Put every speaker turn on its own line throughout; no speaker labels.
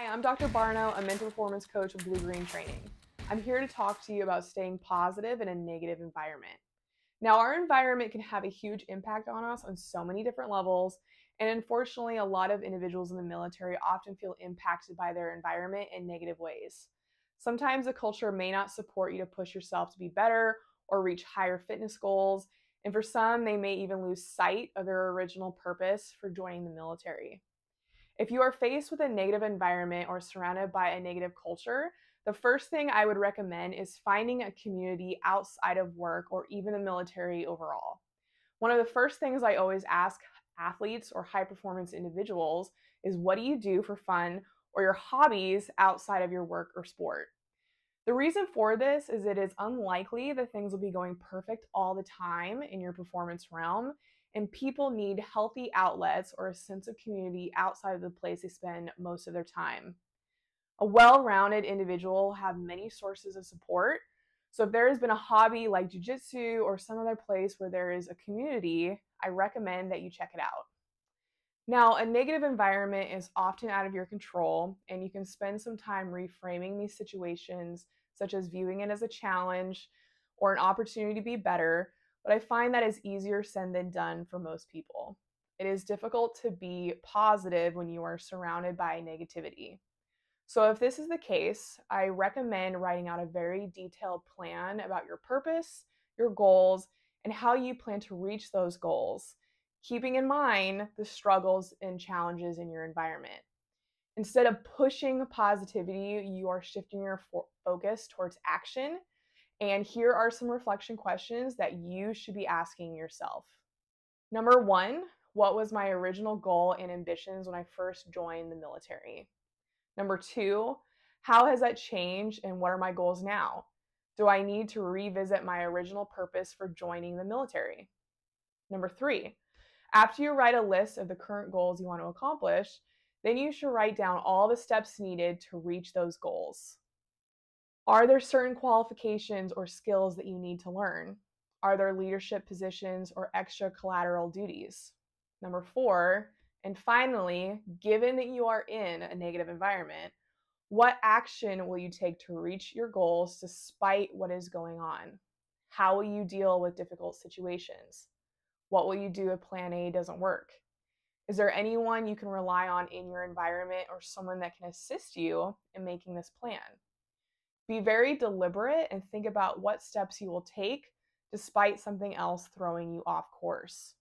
I'm Dr. Barno, a mental performance coach with Blue Green Training. I'm here to talk to you about staying positive in a negative environment. Now, our environment can have a huge impact on us on so many different levels, and unfortunately, a lot of individuals in the military often feel impacted by their environment in negative ways. Sometimes the culture may not support you to push yourself to be better or reach higher fitness goals, and for some, they may even lose sight of their original purpose for joining the military. If you are faced with a negative environment or surrounded by a negative culture, the first thing I would recommend is finding a community outside of work or even the military overall. One of the first things I always ask athletes or high performance individuals is, what do you do for fun or your hobbies outside of your work or sport? The reason for this is it is unlikely that things will be going perfect all the time in your performance realm, and people need healthy outlets or a sense of community outside of the place they spend most of their time. A well-rounded individual will have many sources of support. So if there has been a hobby like jiu-jitsu or some other place where there is a community, I recommend that you check it out. Now, a negative environment is often out of your control, and you can spend some time reframing these situations, such as viewing it as a challenge or an opportunity to be better, but I find that is easier said than done for most people. It is difficult to be positive when you are surrounded by negativity. So if this is the case, I recommend writing out a very detailed plan about your purpose, your goals, and how you plan to reach those goals, keeping in mind the struggles and challenges in your environment. Instead of pushing positivity, you are shifting your focus towards action. And here are some reflection questions that you should be asking yourself. Number one, what was my original goal and ambitions when I first joined the military? Number two, how has that changed and what are my goals now? Do I need to revisit my original purpose for joining the military? Number three, after you write a list of the current goals you want to accomplish, then you should write down all the steps needed to reach those goals. Are there certain qualifications or skills that you need to learn? Are there leadership positions or extra collateral duties? Number four, and finally, given that you are in a negative environment, what action will you take to reach your goals despite what is going on? How will you deal with difficult situations? What will you do if plan A doesn't work? Is there anyone you can rely on in your environment or someone that can assist you in making this plan? Be very deliberate and think about what steps you will take despite something else throwing you off course.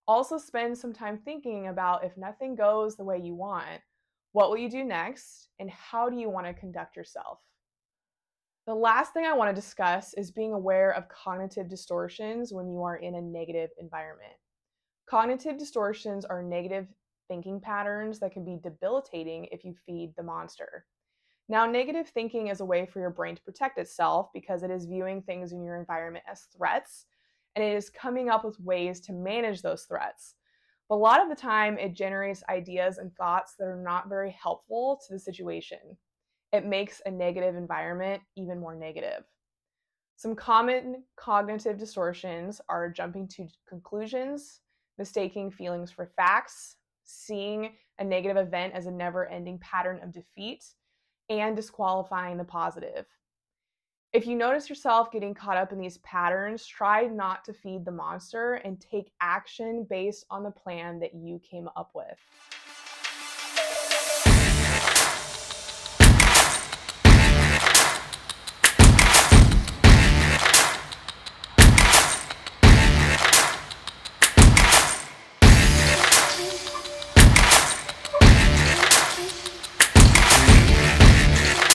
Also spend some time thinking about, if nothing goes the way you want, what will you do next and how do you want to conduct yourself? The last thing I want to discuss is being aware of cognitive distortions when you are in a negative environment. Cognitive distortions are negative thinking patterns that can be debilitating if you feed the monster. Now, negative thinking is a way for your brain to protect itself because it is viewing things in your environment as threats, and it is coming up with ways to manage those threats. But a lot of the time, it generates ideas and thoughts that are not very helpful to the situation. It makes a negative environment even more negative. Some common cognitive distortions are jumping to conclusions, mistaking feelings for facts, seeing a negative event as a never-ending pattern of defeat, and disqualifying the positive. If you notice yourself getting caught up in these patterns, try not to feed the monster and take action based on the plan that you came up with.